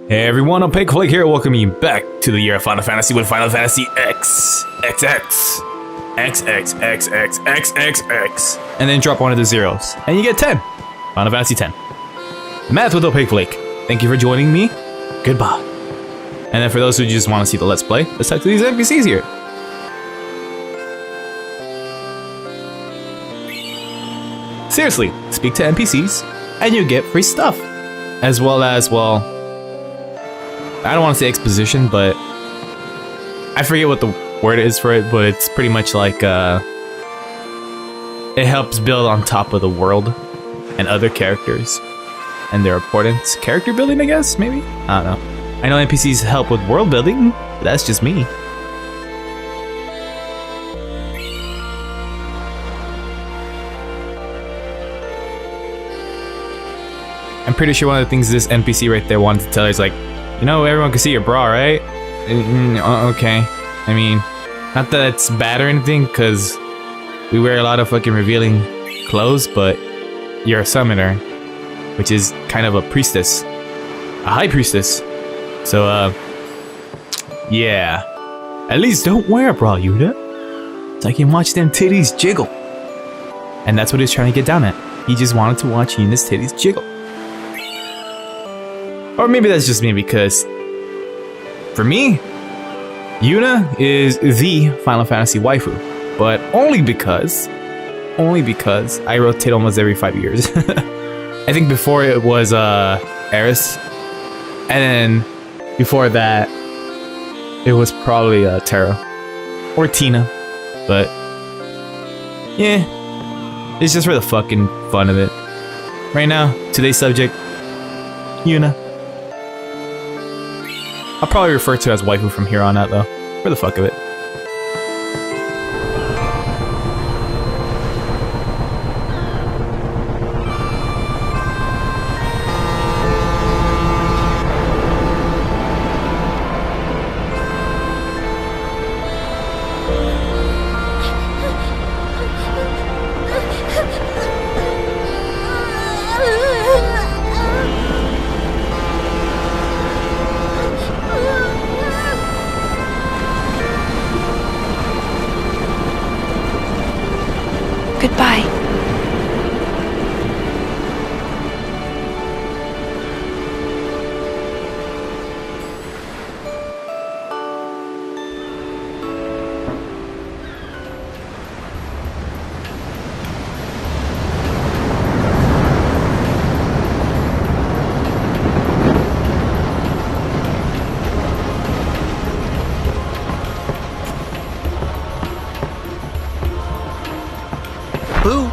Hey everyone, Opaque Flake here, welcoming you back to the year of Final Fantasy with Final Fantasy X, and then drop one of the zeros, and you get 10. Final Fantasy 10. Math with Opaque Flake. Thank you for joining me. Goodbye. And then for those who just want to see the Let's Play, let's talk to these NPCs here. Seriously, speak to NPCs, and you get free stuff. As well as, well, I don't want to say exposition, but I forget what the word is for it, but it's pretty much like, it helps build on top of the world and other characters and their importance. Character building, I guess, maybe? I don't know. I know NPCs help with world building, but that's just me. I'm pretty sure one of the things this NPC right there wanted to tell her is like, you know, everyone can see your bra, right? Okay. I mean, not that it's bad or anything, because we wear a lot of fucking revealing clothes, but you're a summoner, which is kind of a priestess. A high priestess. So, yeah. At least don't wear a bra, Yuna. So I can watch them titties jiggle. And that's what he's trying to get down at. He just wanted to watch Yuna's titties jiggle. Or maybe that's just me, because for me, Yuna is the Final Fantasy waifu, but only because I rotate almost every 5 years. I think before it was Eris, and then before that it was probably Terra or Tina, but yeah, it's just for the fucking fun of it. Right now, today's subject, Yuna. I'll probably refer to her as waifu from here on out, though, for the fuck of it. Goodbye. Boo!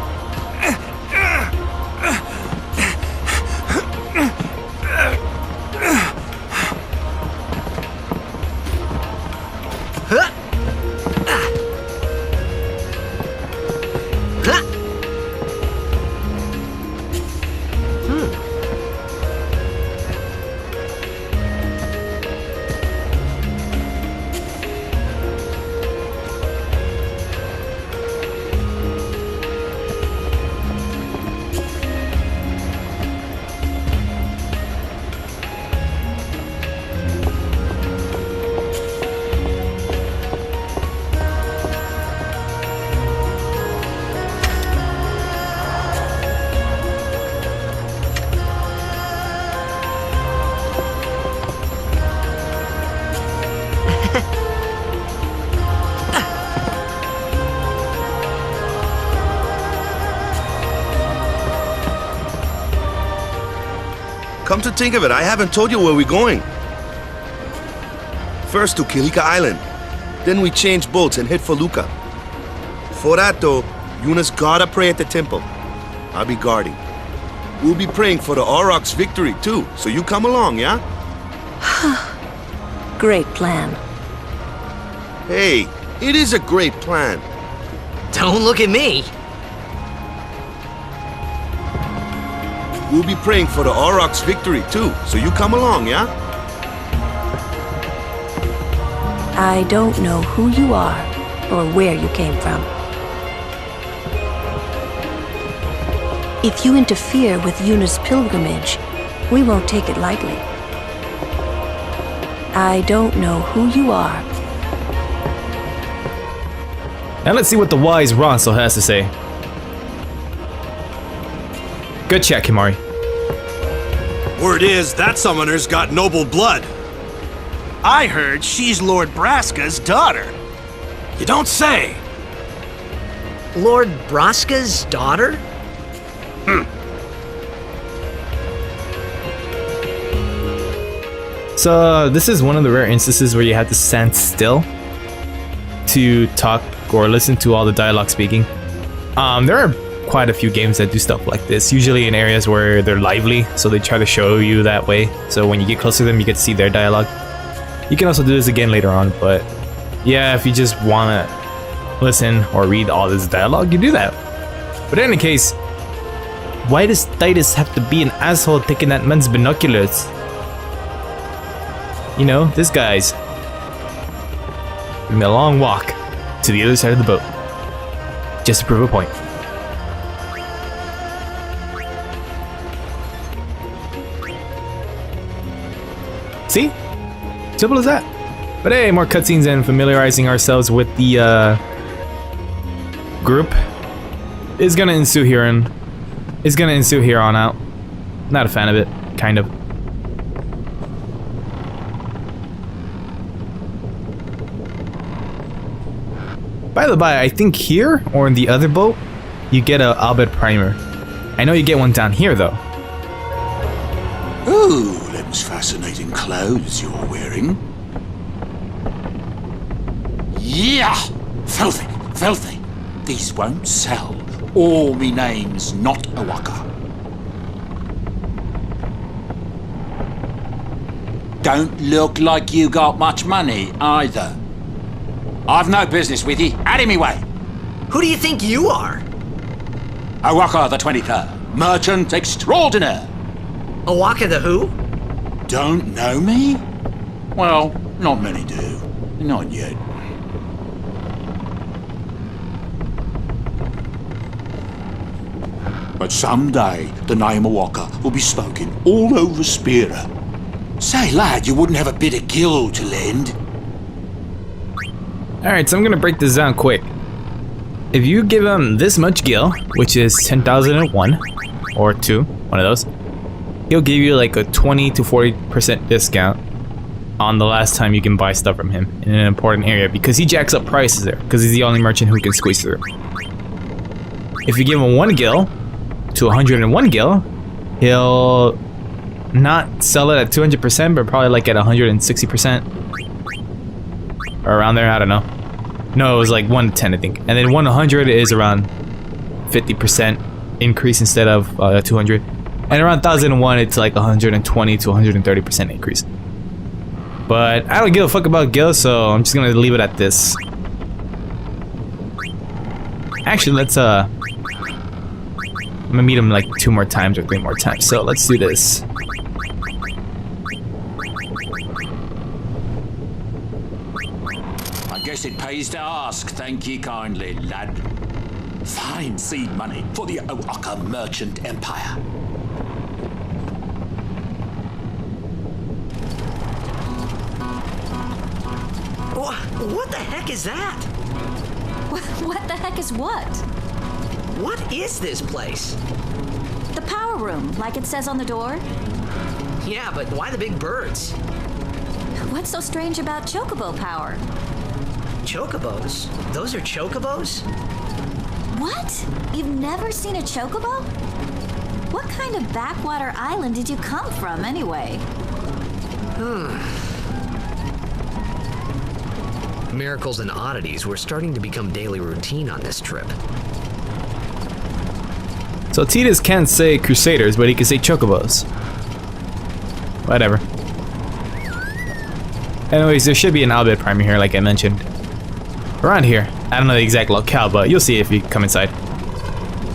Come to think of it, I haven't told you where we're going. First to Kilika Island. Then we change boats and head for Luca. For that though, Yuna's gotta pray at the temple. I'll be guarding. We'll be praying for the Aurochs' victory too, so you come along, yeah? Great plan. Hey, it is a great plan. Don't look at me. We'll be praying for the Aurochs' victory too, so you come along, yeah? I don't know who you are or where you came from. If you interfere with Yuna's pilgrimage, we won't take it lightly. I don't know who you are. Now let's see what the wise Ronsel has to say. Good check, Himari. Word is, that summoner's got noble blood. I heard she's Lord Braska's daughter. You don't say! Lord Braska's daughter? So this is one of the rare instances where you have to stand still to talk or listen to all the dialogue speaking. There are quite a few games that do stuff like this, usually in areas where they're lively, so they try to show you that way. So when you get closer to them, you get to see their dialogue. You can also do this again later on, but yeah, if you just want to listen or read all this dialogue, you do that. But in any case, why does Tidus have to be an asshole taking that man's binoculars? You know, this guy's giving me a long walk to the other side of the boat just to prove a point. See? Simple as that. But hey, more cutscenes and familiarizing ourselves with the group is gonna ensue here on out. Not a fan of it, kind of. By the by, I think here, or in the other boat, you get a Albert Primer. I know you get one down here, though. Ooh, them's fascinating clothes you're wearing. Yeah! Filthy, filthy. These won't sell. Or me name's not Awaka. Don't look like you got much money, either. I've no business with you. Out of me way. Who do you think you are? Awaka the 23rd, merchant extraordinaire. Awaka the who? Don't know me? Well, not many do. Not yet. But someday, the name Awaka will be spoken all over Spira. Say, lad, you wouldn't have a bit of gill to lend? Alright, so I'm gonna break this down quick. If you give him this much gil, which is 10,001, or 2, one of those, he'll give you like a 20 to 40% discount on the last time you can buy stuff from him in an important area, because he jacks up prices there, because he's the only merchant who can squeeze through. If you give him 1 gil to 101 gil, he'll not sell it at 200%, but probably like at 160%. Or around there, I don't know. No, it was like 1 to 10, I think. And then 1 to 100 is around 50% increase instead of 200. And around 1001, it's like 120 to 130% increase. But I don't give a fuck about gil, so I'm just gonna leave it at this. Actually, let's I'm gonna meet him like 2 more times or 3 more times. So let's do this. Guess it pays to ask, thank ye kindly, lad. Fine seed money for the Awaka merchant empire. What the heck is that? What the heck is what? What is this place? The power room, like it says on the door. Yeah, but why the big birds? What's so strange about chocobo power? Chocobos? Those are chocobos? What? You've never seen a chocobo? What kind of backwater island did you come from, anyway? Miracles and oddities were starting to become daily routine on this trip. So Tidus can't say Crusaders, but he can say Chocobos. Whatever. Anyways, there should be an Albert Primer here, like I mentioned. Around here. I don't know the exact locale, but you'll see if you come inside.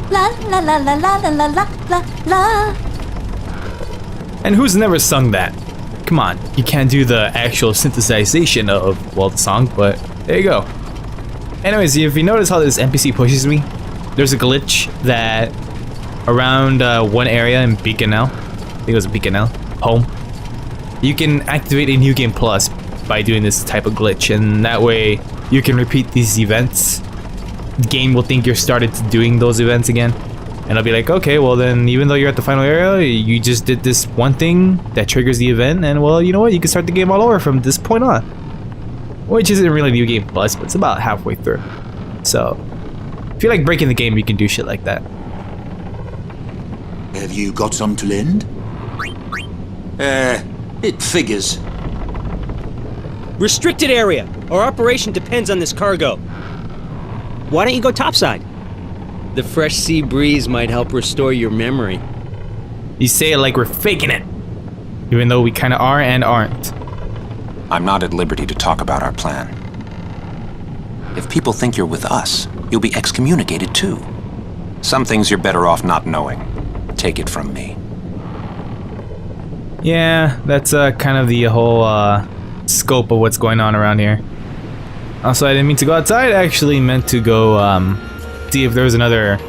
La la la la la la la la la la. And who's never sung that? Come on, you can't do the actual synthesization of, well, the song, but there you go. Anyways, if you notice how this NPC pushes me, there's a glitch that around one area in Beacon now, I think it was Beacon now, home, you can activate a New Game Plus by doing this type of glitch, and that way you can repeat these events. The game will think you're started to doing those events again, and it'll be like, okay, well then, even though you're at the final area, you just did this one thing that triggers the event, and well, you know what, you can start the game all over from this point on. Which isn't really New Game Plus, but it's about halfway through. So, if you like breaking the game, you can do shit like that. Have you got some to lend? It figures. Restricted area. Our operation depends on this cargo. Why don't you go topside? The fresh sea breeze might help restore your memory. You say it like we're faking it. Even though we kinda are and aren't. I'm not at liberty to talk about our plan. If people think you're with us, you'll be excommunicated too. Some things you're better off not knowing. Take it from me. Yeah, that's kind of the whole scope of what's going on around here. Also, I didn't mean to go outside. I actually meant to go see if there was another,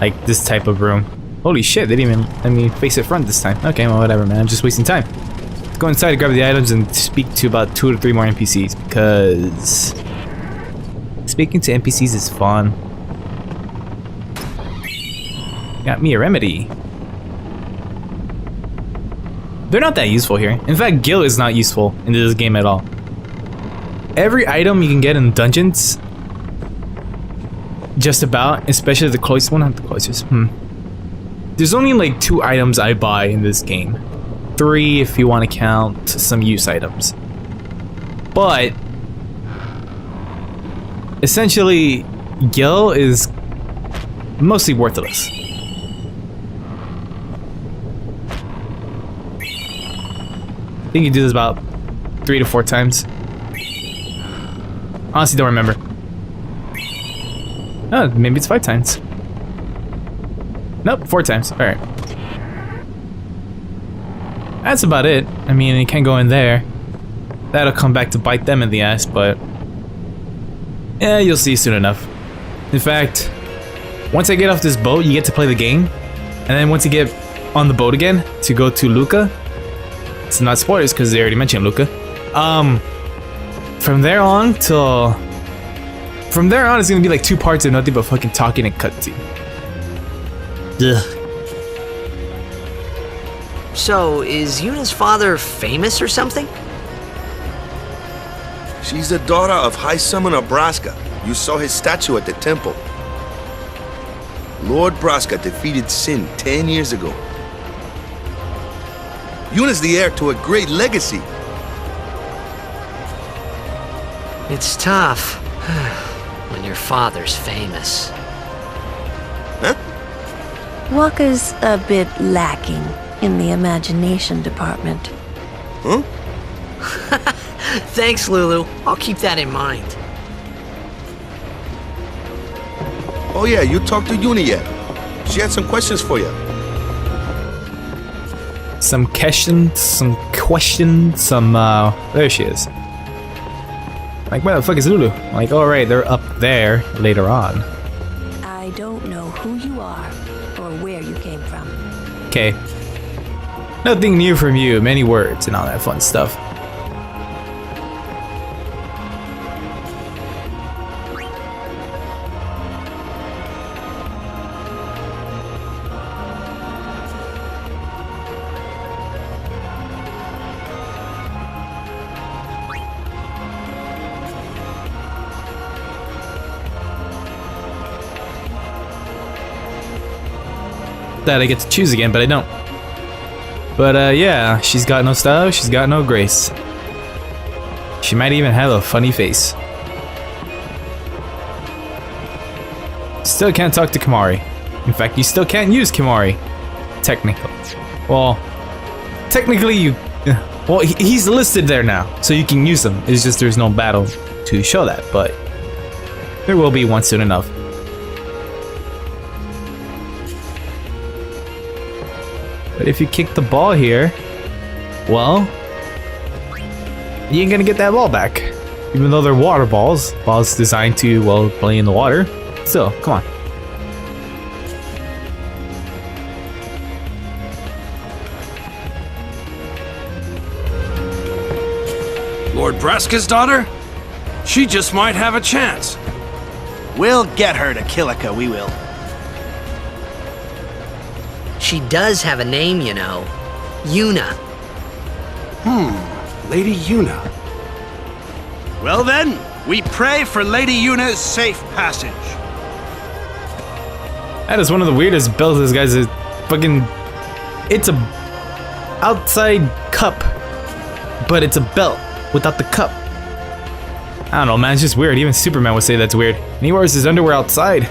like, this type of room. Holy shit, they didn't even let me face it front this time. Okay, well, whatever, man. I'm just wasting time. Let's go inside, grab the items, and speak to about 2 to 3 more NPCs, because speaking to NPCs is fun. Got me a remedy. They're not that useful here. In fact, Gil is not useful in this game at all. Every item you can get in dungeons, just about, especially the closest one, not the closest. There's only like 2 items I buy in this game. 3 if you want to count some use items. But essentially, Gil is mostly worthless. I think you do this about 3 to 4 times. Honestly, don't remember. Oh, maybe it's 5 times. Nope, 4 times. Alright. That's about it. I mean, you can't go in there. That'll come back to bite them in the ass, but yeah, you'll see soon enough. In fact, once I get off this boat, you get to play the game. And then once you get on the boat again to go to Luca, it's not spoilers because they already mentioned Luca. From there on it's gonna be like 2 parts of nothing but fucking talking and cutscene. Ugh. So, is Yuna's father famous or something? She's the daughter of High Summoner Braska. You saw his statue at the temple. Lord Braska defeated Sin 10 years ago. Yuna's the heir to a great legacy. It's tough when your father's famous. Huh? Wakka's a bit lacking in the imagination department. Huh? Thanks, Lulu. I'll keep that in mind. Oh yeah, you talked to Yuna yet? She had some questions for you. Some there she is. Like, where the fuck is Lulu? Like, alright, they're up there later on. I don't know who you are or where you came from. Okay. Nothing new from you, many words and all that fun stuff. That I get to choose again, but I don't. But yeah, she's got no style, she's got no grace. She might even have a funny face. Still can't talk to Kimahri. In fact, you still can't use Kimahri. Technically. Well, technically you... Well, he's listed there now, so you can use him. It's just there's no battle to show that, but there will be one soon enough. But if you kick the ball here, well, you ain't gonna get that ball back. Even though they're water balls, balls designed to, well, play in the water. Still, come on. Lord Braska's daughter? She just might have a chance. We'll get her to Kilika, we will. She does have a name, you know. Yuna. Lady Yuna. Well then, we pray for Lady Yuna's safe passage. That is one of the weirdest belts this guy's fucking... It's a outside cup, but it's a belt without the cup. I don't know, man, it's just weird. Even Superman would say that's weird. And he wears his underwear outside.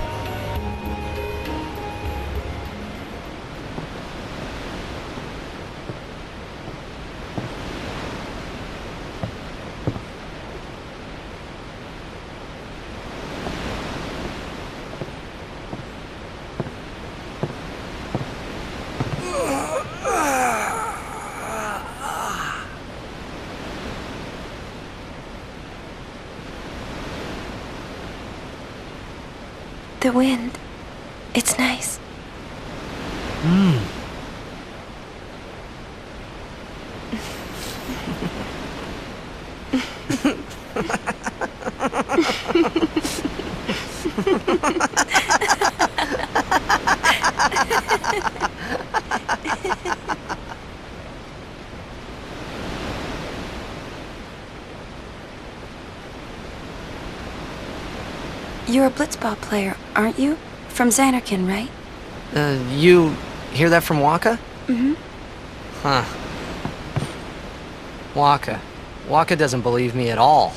The wind. It's nice. You're a blitzball player, aren't you? From Xanarkin, right? You hear that from Waka? Mm-hmm. Huh. Waka. Waka doesn't believe me at all.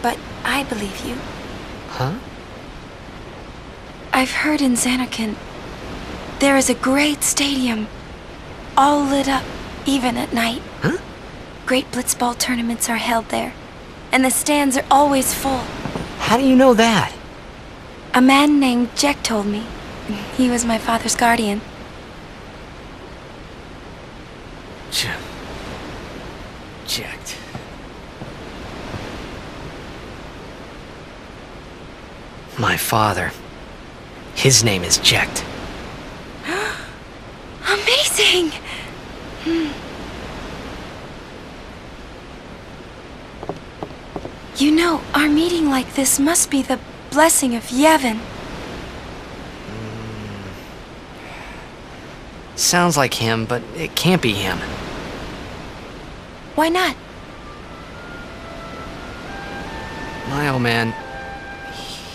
But I believe you. Huh? I've heard in Xanarkin, there is a great stadium, all lit up, even at night. Huh? Great blitzball tournaments are held there, and the stands are always full. How do you know that? A man named Jack told me. He was my father's guardian. Checked. My father. His name is Jekt. Amazing! You know, our meeting like this must be the blessing of Yevon. Sounds like him, but it can't be him. Why not? My old man,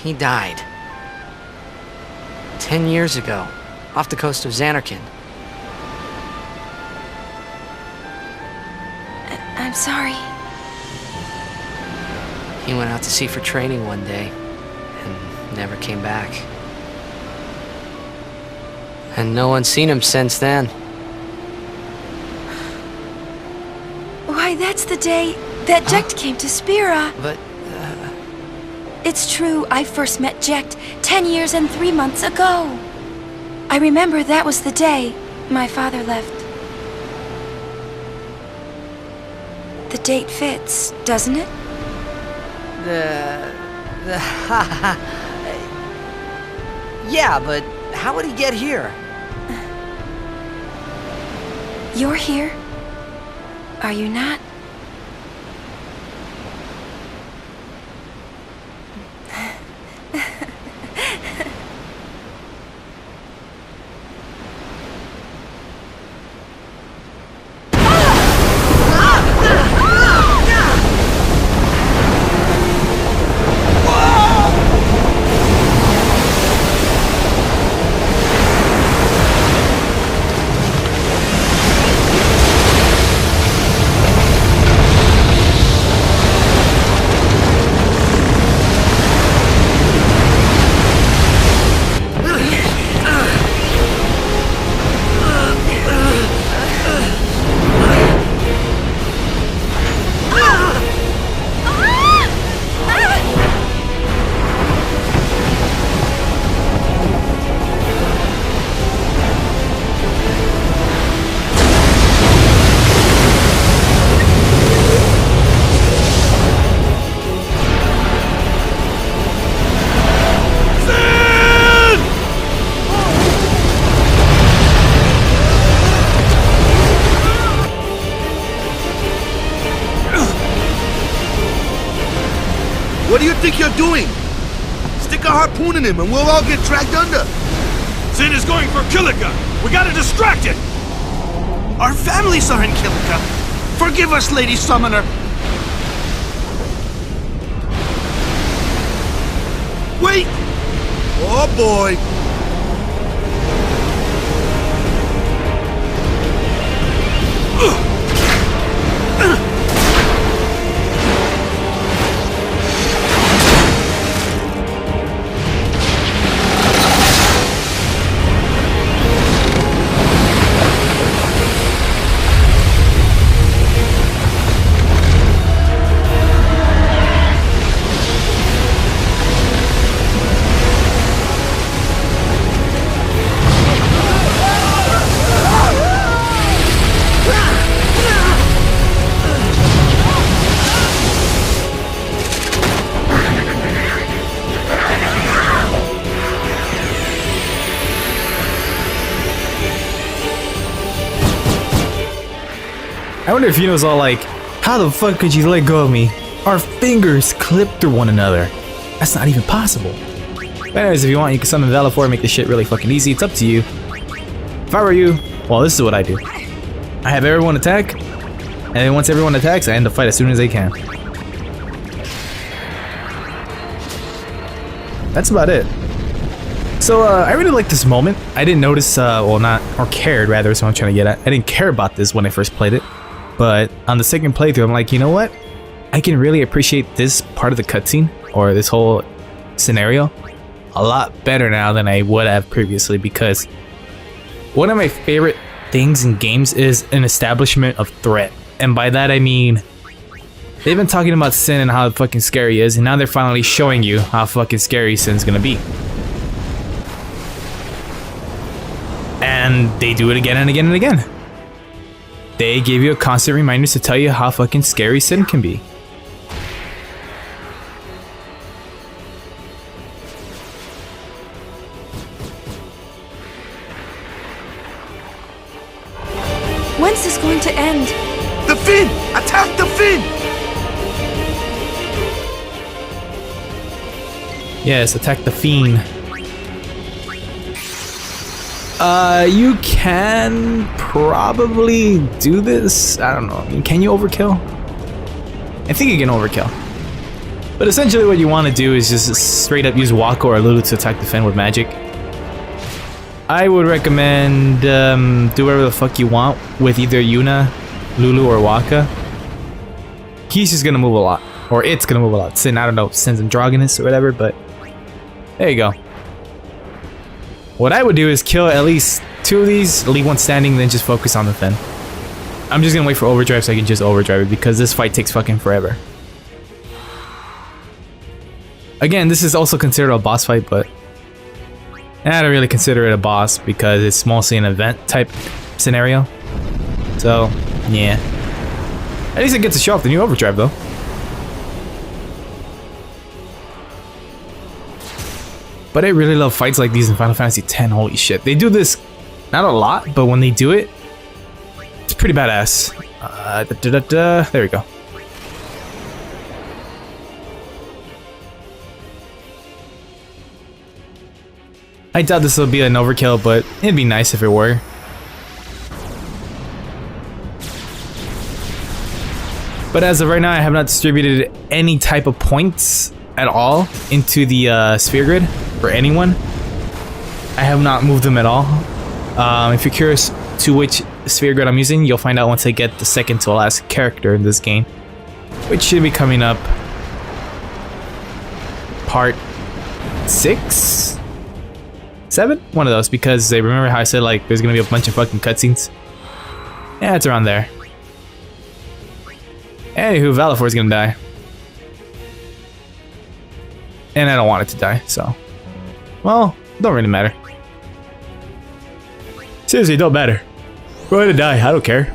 he died. 10 years ago, off the coast of Xanarkin. I'm sorry. He went out to sea for training one day, and never came back. And no one's seen him since then. Why, that's the day that Jekt came to Spira. But, It's true, I first met Jekt 10 years and 3 months ago. I remember that was the day my father left. The date fits, doesn't it? Yeah, but how would he get here? You're here, are you not? What do you think you're doing? Stick a harpoon in him and we'll all get dragged under. Sin is going for Kilika. We gotta distract it. Our families are in Kilika. Forgive us, Lady Summoner. Wait! Oh boy! I wonder if Yuno's all like, how the fuck could you let go of me? Our fingers clipped through one another. That's not even possible. But anyways, if you want, you can summon Valifor and make this shit really fucking easy. It's up to you. If I were you, well, this is what I do. I have everyone attack, and then once everyone attacks, I end the fight as soon as they can. That's about it. So, I really like this moment. I didn't notice, well, not, or cared rather, is what I'm trying to get at. I didn't care about this when I first played it. But on the second playthrough, I'm like, you know what? I can really appreciate this part of the cutscene, or this whole scenario, a lot better now than I would have previously, because one of my favorite things in games is an establishment of threat. And by that I mean, they've been talking about Sin and how fucking scary he is, and now they're finally showing you how fucking scary Sin's gonna be. And they do it again and again and again. They give you a constant reminder to tell you how fucking scary Sin can be. When's this going to end? The fin! Attack the fin! Yes, attack the fiend. You can probably do this. I don't know. I mean, can you overkill? I think you can overkill. But essentially what you want to do is just straight up use Waka or Lulu to attack the fin with magic. I would recommend do whatever the fuck you want with either Yuna, Lulu, or Waka. He's just gonna move a lot. Or it's gonna move a lot. Sin, I don't know, Sin's androgynous or whatever, but there you go. What I would do is kill at least 2 of these, leave one standing, then just focus on the fin. I'm just gonna wait for overdrive so I can just overdrive it, because this fight takes fucking forever. Again, this is also considered a boss fight, but I don't really consider it a boss because it's mostly an event type scenario. So, yeah. At least it gets to show off the new overdrive though. But I really love fights like these in Final Fantasy X, holy shit. They do this, not a lot, but when they do it, it's pretty badass. There we go. I doubt this will be an overkill, but it'd be nice if it were. But as of right now, I have not distributed any type of points at all into the sphere grid for anyone. I have not moved them at all. If you're curious to which sphere grid I'm using, you'll find out once I get the second to last character in this game, which should be coming up part 6? 7? One of those, because I remember how I said like there's gonna be a bunch of fucking cutscenes. Yeah, it's around there. Anywho, Valifor's gonna die. And I don't want it to die, so. Well, don't really matter. Seriously, don't matter. Go ahead and die, I don't care.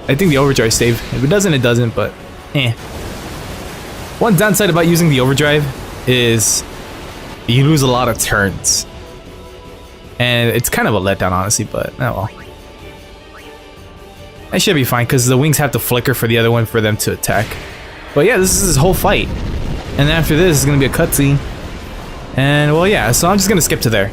I think the overdrive saved. If it doesn't, it doesn't, but eh. One downside about using the overdrive is you lose a lot of turns. And it's kind of a letdown, honestly, but oh well. I should be fine, because the wings have to flicker for the other one for them to attack. But yeah, this is his whole fight. And after this is gonna be a cutscene. And well, yeah, so I'm just gonna skip to there.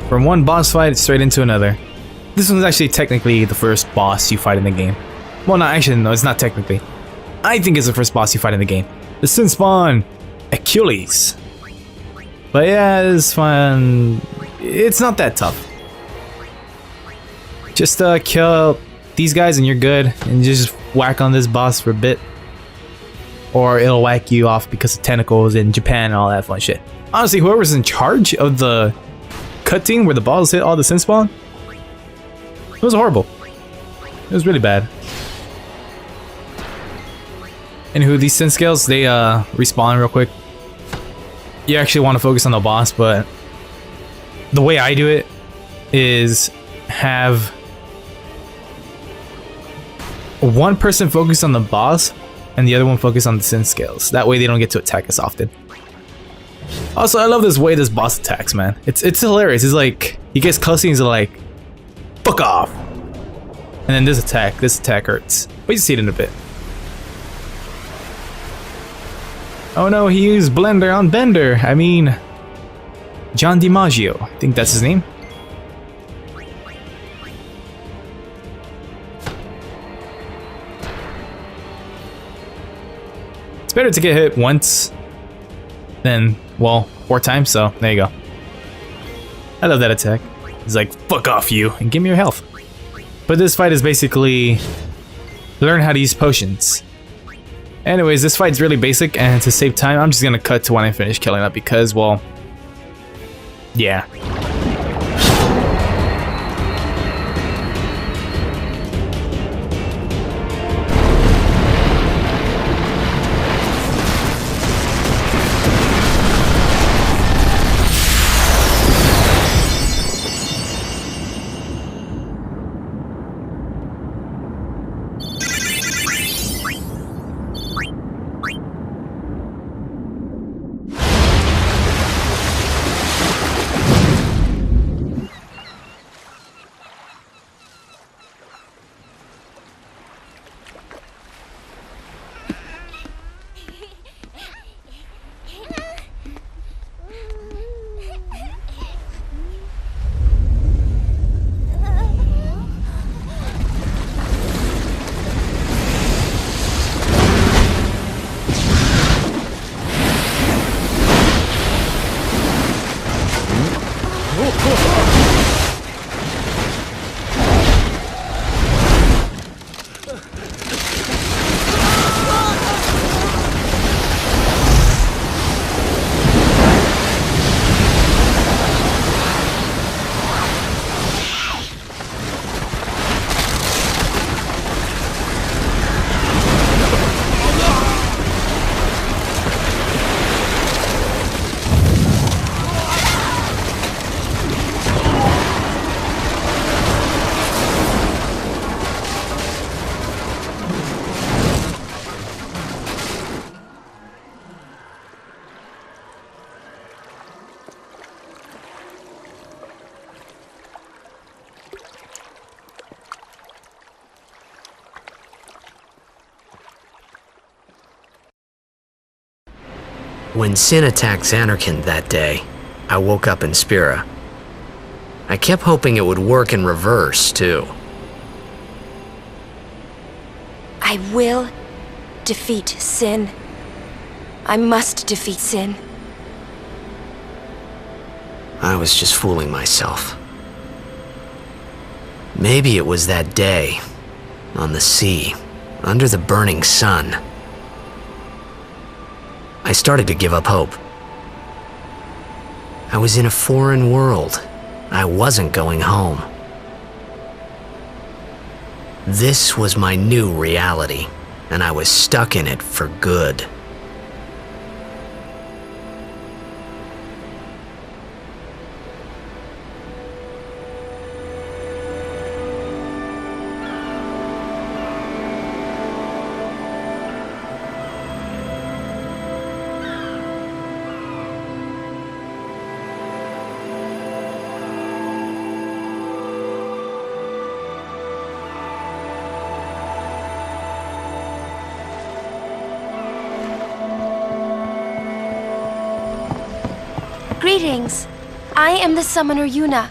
From one boss fight straight into another. This one's actually technically the first boss you fight in the game. Well, no, actually, no, it's not technically. I think it's the first boss you fight in the game. The Sin Spawn, Achilles. But yeah, it's fun. It's not that tough. Just kill these guys and you're good, and just whack on this boss for a bit. Or it'll whack you off because of tentacles in Japan and all that fun shit. Honestly, whoever's in charge of the cutscene where the balls hit all the Sin Spawn, it was horrible. It was really bad. Anywho, these Sin Scales, they respawn real quick. You actually want to focus on the boss, but the way I do it is have one person focus on the boss and the other one focus on the Sin Scales. That way they don't get to attack as often. Also, I love this way this boss attacks, man. It's hilarious. It's like, he gets close and he's like, fuck off. And then this attack hurts. Wait to see it in a bit. Oh no, he used Blender on Bender. I mean, John DiMaggio. I think that's his name. It's better to get hit once than, well, 4 times, so there you go. I love that attack. He's like, fuck off you, and give me your health. But this fight is basically learn how to use potions. Anyways, this fight's really basic, and to save time, I'm just gonna cut to when I finish killing up because, well, yeah. When Sin attacked Xanarkand that day, I woke up in Spira. I kept hoping it would work in reverse, too. I will defeat Sin. I must defeat Sin. I was just fooling myself. Maybe it was that day, on the sea, under the burning sun. I started to give up hope. I was in a foreign world. I wasn't going home. This was my new reality, and I was stuck in it for good. Greetings. I am the summoner Yuna.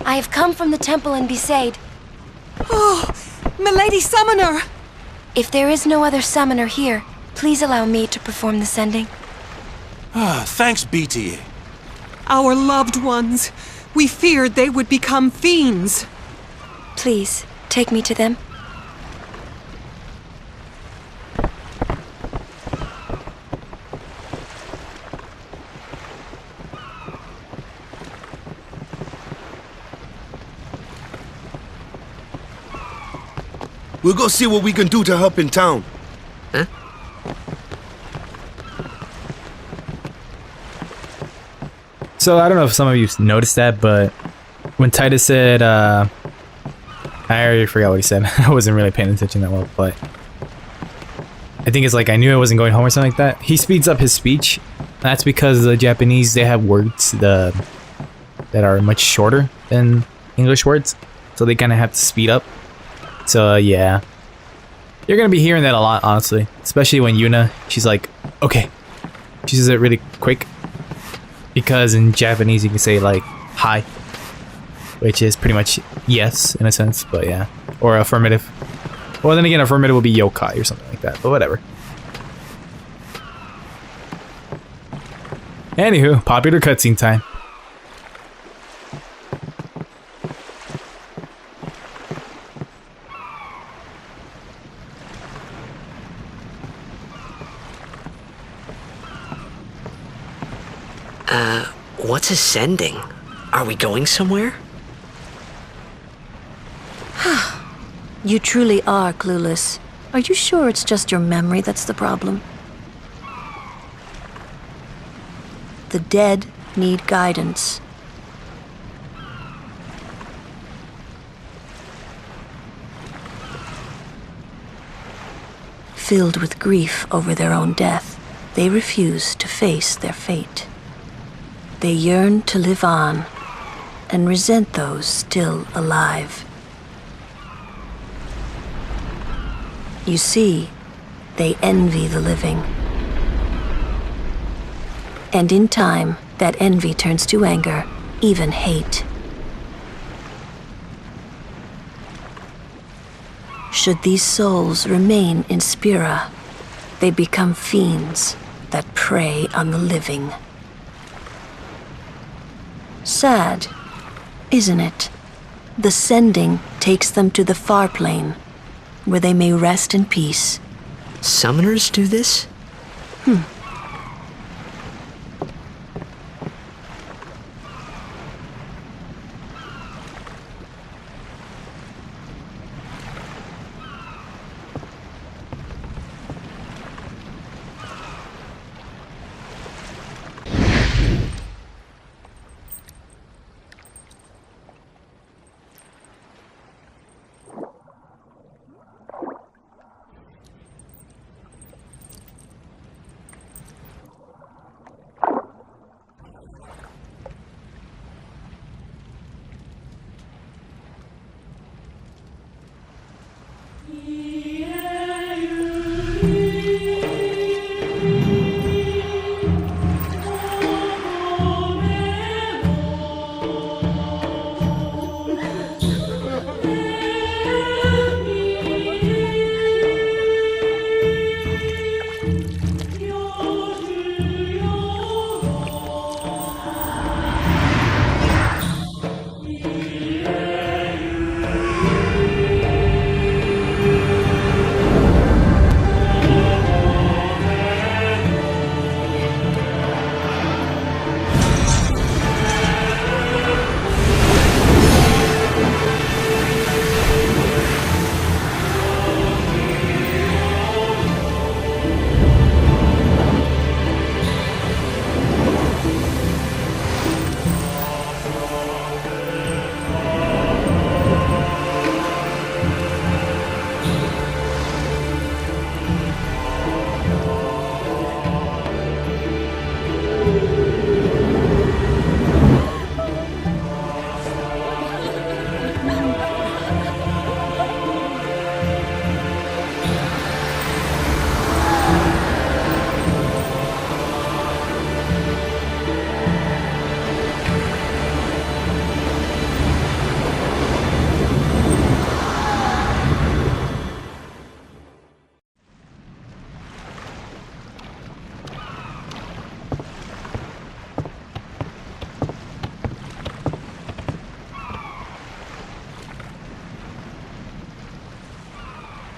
I have come from the temple in Besaid. Oh, Milady Summoner! If there is no other summoner here, please allow me to perform the sending. Thanks, BTA. Our loved ones. We feared they would become fiends. Please, take me to them. We'll go see what we can do to help in town. Huh? So I don't know if some of you noticed that, but when Tidus said, I already forgot what he said. I wasn't really paying attention that well, but I think it's like I knew I wasn't going home or something like that. He speeds up his speech. That's because the Japanese, they have words that are much shorter than English words, so they kind of have to speed up. So yeah, you're gonna be hearing that a lot, honestly, especially when Yuna, she's like, okay, she says it really quick, because in Japanese you can say like hi, which is pretty much yes in a sense, but yeah, or affirmative. Well, then again, affirmative will be yokai or something like that, but whatever. Anywho, popular cutscene time. What's ascending? Are we going somewhere? You truly are clueless. Are you sure it's just your memory that's the problem? The dead need guidance. Filled with grief over their own death, they refuse to face their fate. They yearn to live on and resent those still alive. You see, they envy the living. And in time, that envy turns to anger, even hate. Should these souls remain in Spira, they become fiends that prey on the living. Sad, isn't it? The sending takes them to the far plane, where they may rest in peace. Summoners do this?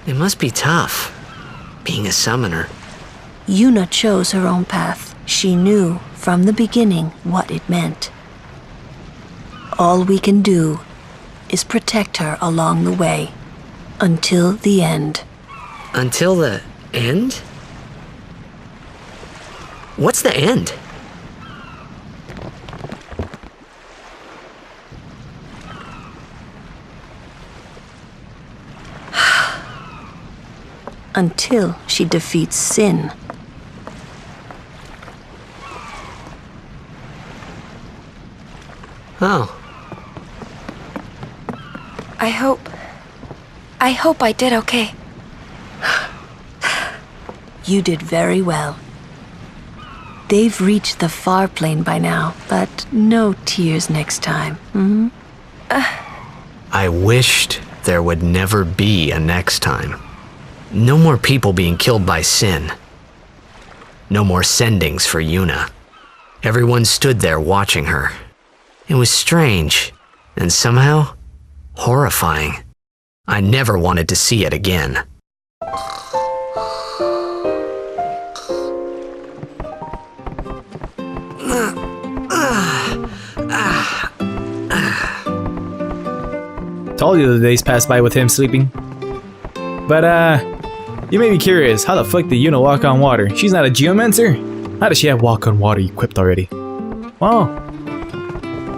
It must be tough, being a summoner. Yuna chose her own path. She knew from the beginning what it meant. All we can do is protect her along the way, until the end. Until the end? What's the end? Until she defeats sin. Oh. I hope I did okay. You did very well. They've reached the far plane by now, but no tears next time. Hmm? I wished there would never be a next time. No more people being killed by sin. No more sendings for Yuna. Everyone stood there watching her. It was strange, and somehow horrifying. I never wanted to see it again. Told you the days passed by with him sleeping. But, you may be curious, how the fuck did Yuna walk on water? She's not a geomancer? How does she have walk on water equipped already? Well,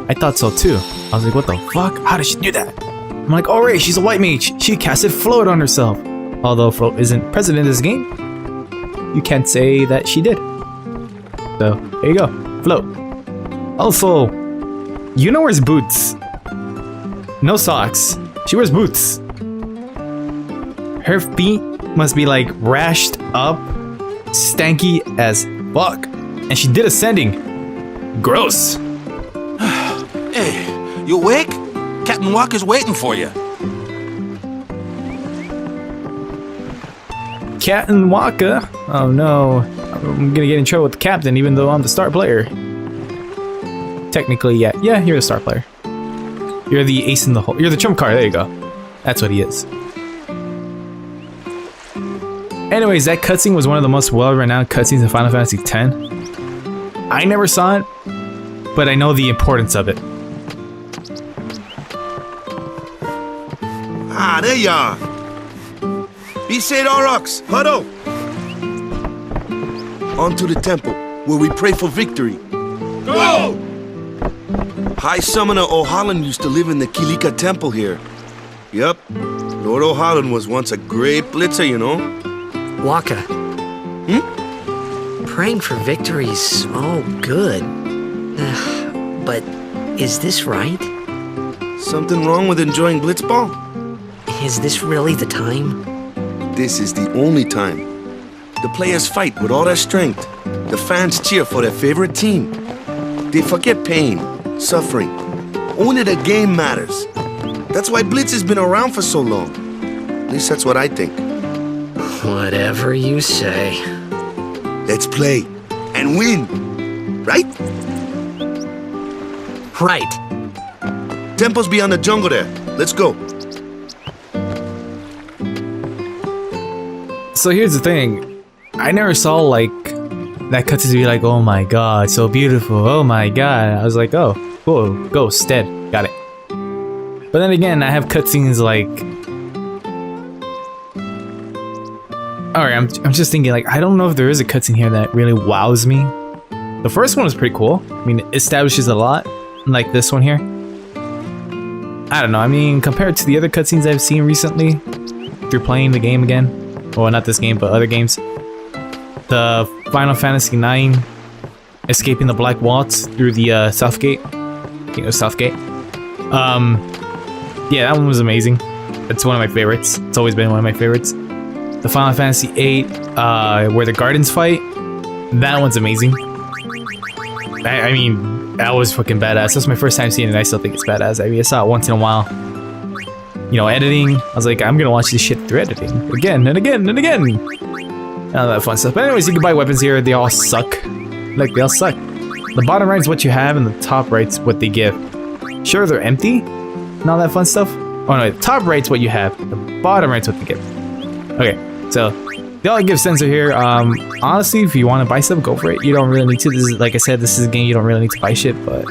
I thought so too. I was like, what the fuck? How did she do that? I'm like, oh right, she's a white mage. She casted float on herself. Although float isn't present in this game, you can't say that she did. So, there you go. Float. Also, Yuna wears boots. No socks. She wears boots. Her feet must be like rashed up, stanky as fuck. And she did ascending. Gross. Hey, you awake? Captain Walker's waiting for you. Captain Walker? Oh no. I'm gonna get in trouble with the captain even though I'm the star player. Technically, yeah. Yeah, you're the star player. You're the ace in the hole. You're the trump card. There you go. That's what he is. Anyways, that cutscene was one of the most well-renowned cutscenes in Final Fantasy X. I never saw it, but I know the importance of it. Ah, there you are. Be said, Aurochs, huddle. On to the temple, where we pray for victory. Go! High Summoner O'Halloran used to live in the Kilika temple here. Yep, Lord O'Halloran was once a great blitzer, you know. Waka. Praying for victory's all good. But is this right? Something wrong with enjoying blitzball? Is this really the time? This is the only time. The players fight with all their strength. The fans cheer for their favorite team. They forget pain, suffering. Only the game matters. That's why Blitz has been around for so long. At least that's what I think. Whatever you say. Let's play and win, right? Right. Temple's beyond the jungle there. Let's go. So here's the thing. I never saw like that cutscene to be like, oh my god, so beautiful. Oh my god. I was like, oh, cool, ghost, dead. Got it. But then again, I have cutscenes like... Alright, I'm just thinking, like, I don't know if there is a cutscene here that really wows me. The first one was pretty cool. I mean, it establishes a lot, like this one here. I don't know, I mean, compared to the other cutscenes I've seen recently, through playing the game again, well, not this game, but other games, the Final Fantasy IX, escaping the Black Waltz through the South Gate. I think it was South Gate. Yeah, that one was amazing. It's one of my favorites. It's always been one of my favorites. The Final Fantasy VIII, where the gardens fight, that one's amazing. I mean, that was fucking badass. That's my first time seeing it, and I still think it's badass. I mean, I saw it once in a while. You know, editing. I was like, I'm gonna watch this shit through editing. Again, and again, and again! All that fun stuff. But anyways, you can buy weapons here. They all suck. Like, they all suck. The bottom right is what you have, and the top right's what they give. Sure, they're empty, and all that fun stuff. Oh no, the top right's what you have. The bottom right's what they give. Okay, so they all give sensor here. Honestly, if you want to buy stuff, go for it. You don't really need to. This is, like I said, this is a game you don't really need to buy shit, but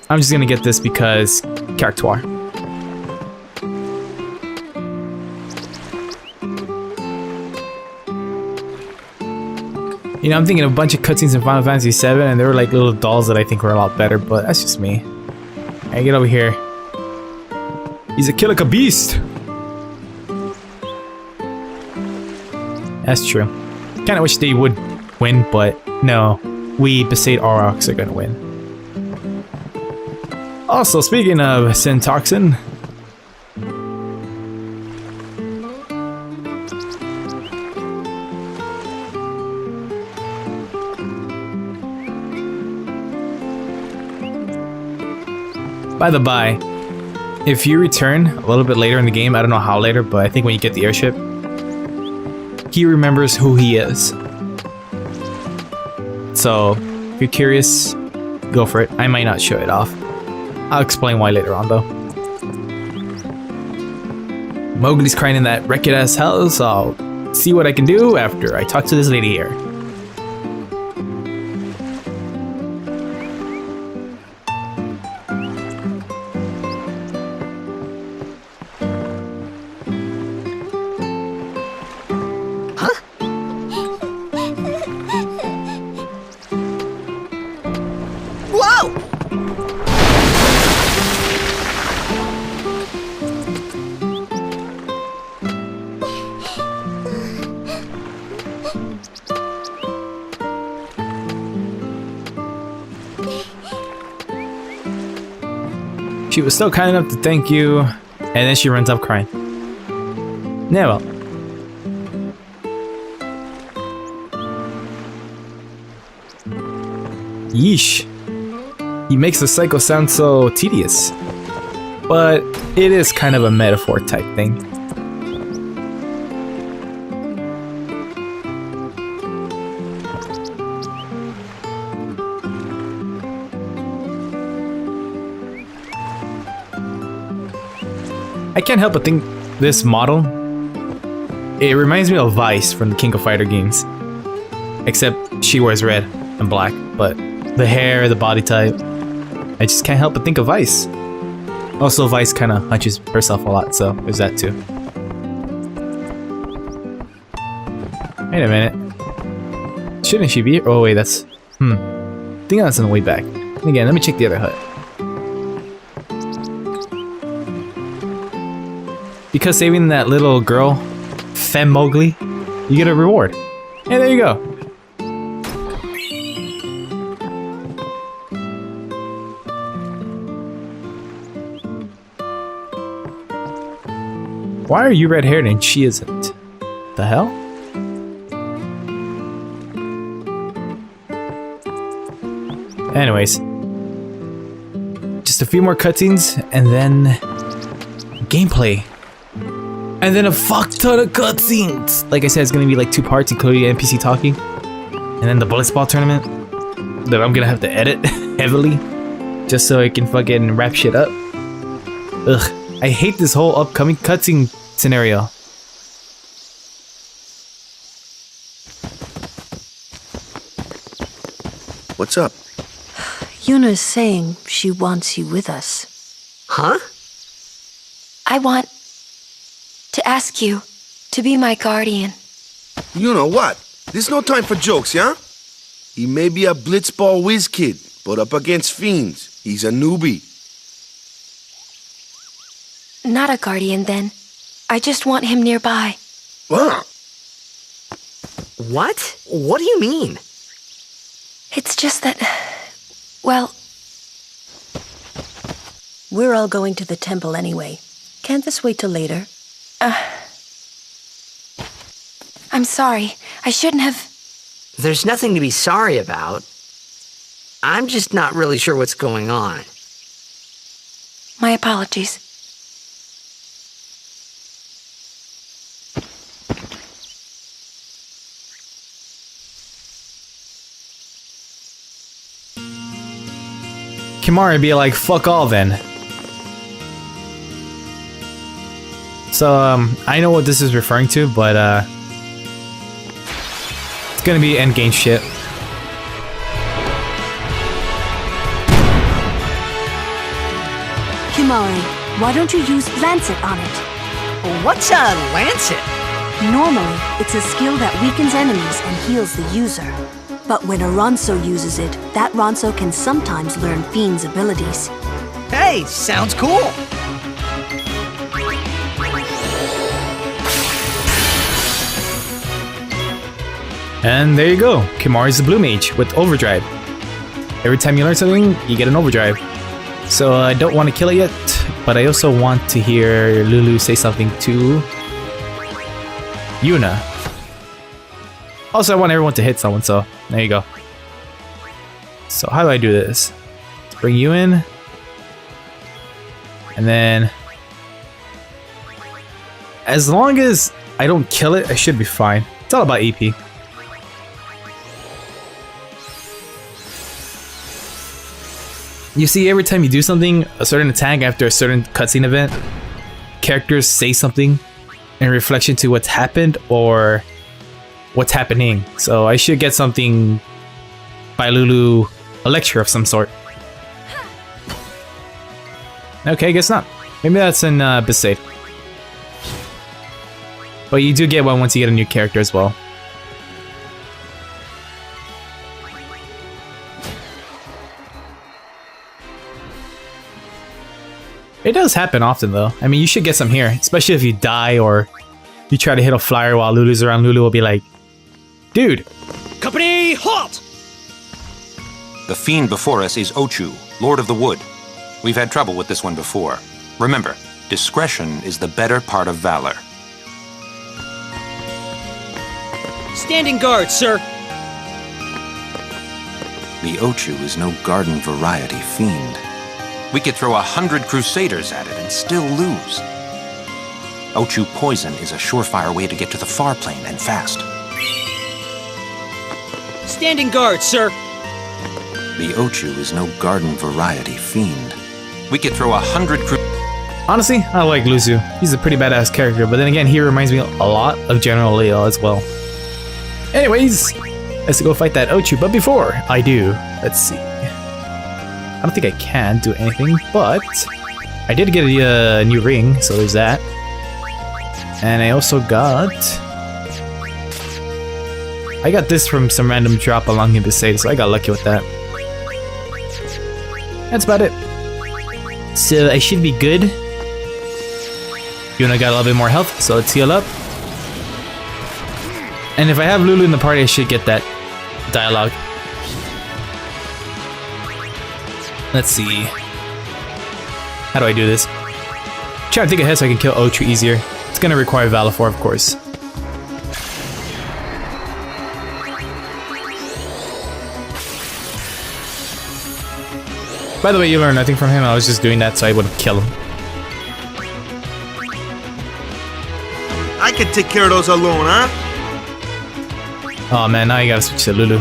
I'm just gonna get this because character. You know, I'm thinking of a bunch of cutscenes in Final Fantasy VII, and there were like little dolls that I think were a lot better, but that's just me. Hey, get over here. He's a Kilika beast. That's true. Kinda wish they would win, but no. We Besaid Aurochs are gonna win. Also, speaking of Sin Toxin, by the by, if you return a little bit later in the game, I don't know how later, but I think when you get the airship, he remembers who he is. So, if you're curious, go for it. I might not show it off. I'll explain why later on, though. Mowgli's crying in that wrecked ass house. I'll see what I can do after I talk to this lady here. She was so kind enough to thank you, and then she runs off crying. Yeah, well. Yeesh. He makes the cycle sound so tedious. But it is kind of a metaphor type thing. I can't help but think this model, it reminds me of Vice from the King of Fighter games. Except she wears red and black, but the hair, the body type, I just can't help but think of Vice. Also, Vice kind of hunches herself a lot, so there's that too. Wait a minute. Shouldn't she be here? Oh wait, that's... I think that's on the way back. And again, let me check the other hut. Because saving that little girl, Femme Mowgli, you get a reward. Hey, there you go. Why are you red-haired and she isn't? The hell? Anyways. Just a few more cutscenes and then... gameplay. And then a fuck ton of cutscenes! Like I said, it's gonna be like 2 parts, including NPC talking. And then the Blitzball tournament. That I'm gonna have to edit heavily. Just so I can fucking wrap shit up. Ugh. I hate this whole upcoming cutscene scenario. What's up? Yuna's saying she wants you with us. Huh? I want to ask you to be my guardian. You know what? There's no time for jokes, yeah? He may be a blitzball whiz kid, but up against fiends, he's a newbie. Not a guardian, then. I just want him nearby. What? What? What do you mean? It's just that... well... We're all going to the temple anyway. Can't this wait till later? I'm sorry. I shouldn't have... There's nothing to be sorry about. I'm just not really sure what's going on. My apologies. Kimahri be like, fuck all then. So, I know what this is referring to, but, it's gonna be endgame shit. Kimari, why don't you use Lancet on it? What's a Lancet? Normally, it's a skill that weakens enemies and heals the user. But when a Ronso uses it, that Ronso can sometimes learn Fiend's abilities. Hey, sounds cool. And there you go, Kimari's the Blue Mage with Overdrive. Every time you learn something, you get an Overdrive. So I don't want to kill it yet, but I also want to hear Lulu say something to Yuna. Also, I want everyone to hit someone, so there you go. So how do I do this? Let's bring you in. And then, as long as I don't kill it, I should be fine. It's all about EP. You see, every time you do something, a certain attack after a certain cutscene event, characters say something in reflection to what's happened or what's happening. So I should get something by Lulu, a lecture of some sort. Okay, guess not. Maybe that's in Besaid. But you do get one once you get a new character as well. It does happen often though. I mean, you should get some here, especially if you die or you try to hit a flyer while Lulu's around. Lulu will be like, dude. Company, halt! The fiend before us is Ochu, Lord of the Wood. We've had trouble with this one before. Remember, discretion is the better part of valor. Standing guard, sir. The Ochu is no garden variety fiend. We could throw 100 Crusaders at it and still lose. Ochu poison is a surefire way to get to the far plane and fast. Standing guard, sir. The Ochu is no garden variety fiend. We could throw 100 Honestly, I like Luzu. He's a pretty badass character, but then again, he reminds me a lot of General Leo as well. Anyways, let's go fight that Ochu, but before I do, let's see. I don't think I can do anything, but I did get a new ring, so there's that. And I also got... I got this from some random drop along in Besaid, so I got lucky with that. That's about it. So I should be good. Yuna got a little bit more health, so let's heal up. And if I have Lulu in the party, I should get that dialogue. Let's see. How do I do this? I'm trying to think ahead so I can kill Ochu easier. It's gonna require Valifor, of course. By the way, you learned nothing from him. I was just doing that so I wouldn't kill him. I can take care of those alone, huh? Oh man, now you gotta switch to Lulu.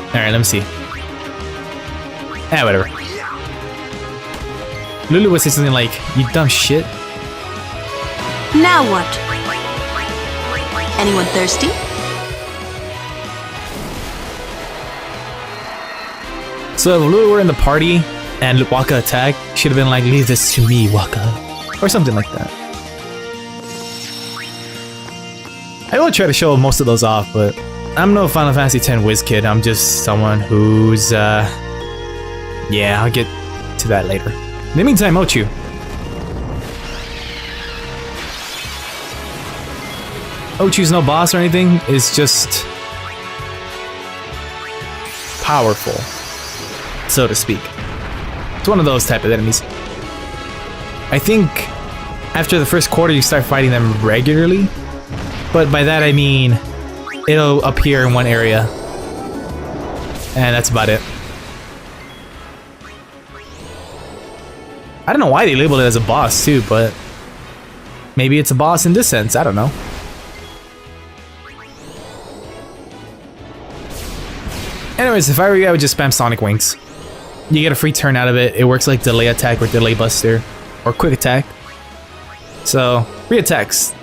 Alright, let me see. Whatever. Lulu would say something like, "You dumb shit." Now what? Anyone thirsty? So if Lulu were in the party and Waka attacked, should have been like, "Leave this to me, Waka," or something like that. I will try to show most of those off, but I'm no Final Fantasy X whiz kid. I'm just someone who's, yeah, I'll get to that later. In the meantime, Ochu. Ochu's no boss or anything, it's just powerful, so to speak. It's one of those type of enemies. I think after the first quarter you start fighting them regularly, but by that I mean it'll appear in one area, and that's about it. I don't know why they labeled it as a boss too, but maybe it's a boss in this sense, I don't know. Anyways, if I were you, I would just spam Sonic Wings. You get a free turn out of it. It works like delay attack or delay buster or quick attack. So, re-attacks.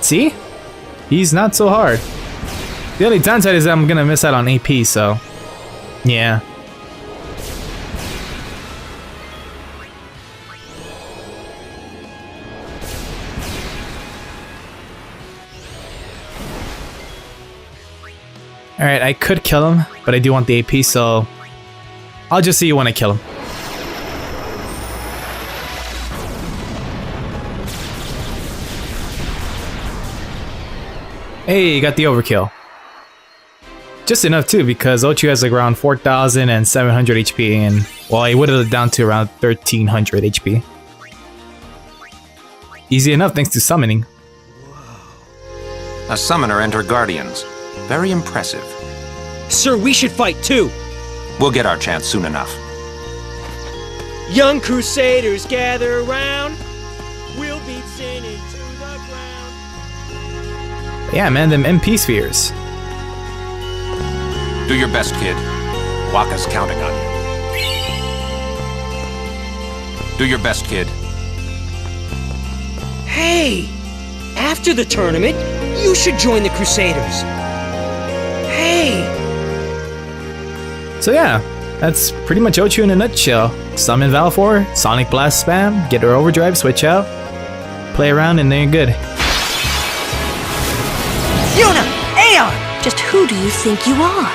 See? He's not so hard. The only downside is that I'm gonna miss out on AP, so... yeah. Alright, I could kill him, but I do want the AP, so... I'll just see you when I kill him. Hey, got the overkill. Just enough too, because Ochu has like around 4,700 HP, and well, I whittled it down to around 1,300 HP. Easy enough thanks to summoning. A summoner and her guardians. Very impressive. Sir, we should fight too. We'll get our chance soon enough. Young Crusaders gather around. We'll beat sin into the ground. Yeah, man, them MP spheres. Do your best, kid. Wakka's counting on you. Do your best, kid. Hey! After the tournament, you should join the Crusaders. Hey! So yeah, that's pretty much Ochu in a nutshell. Summon Valfor, Sonic Blast spam, get her overdrive, switch out, play around, and then you're good. Yuna! Aeon! Just who do you think you are?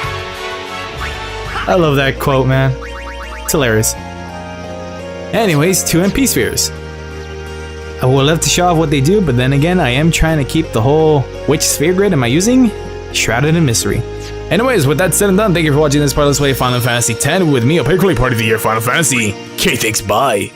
I love that quote, man. It's hilarious. Anyways, 2 MP spheres. I would love to show off what they do, but then again, I am trying to keep the whole which sphere grid am I using shrouded in mystery. Anyways, with that said and done, thank you for watching this part of Let's Play Final Fantasy X with me, Opaque, part of the year Final Fantasy. Okay, thanks, bye.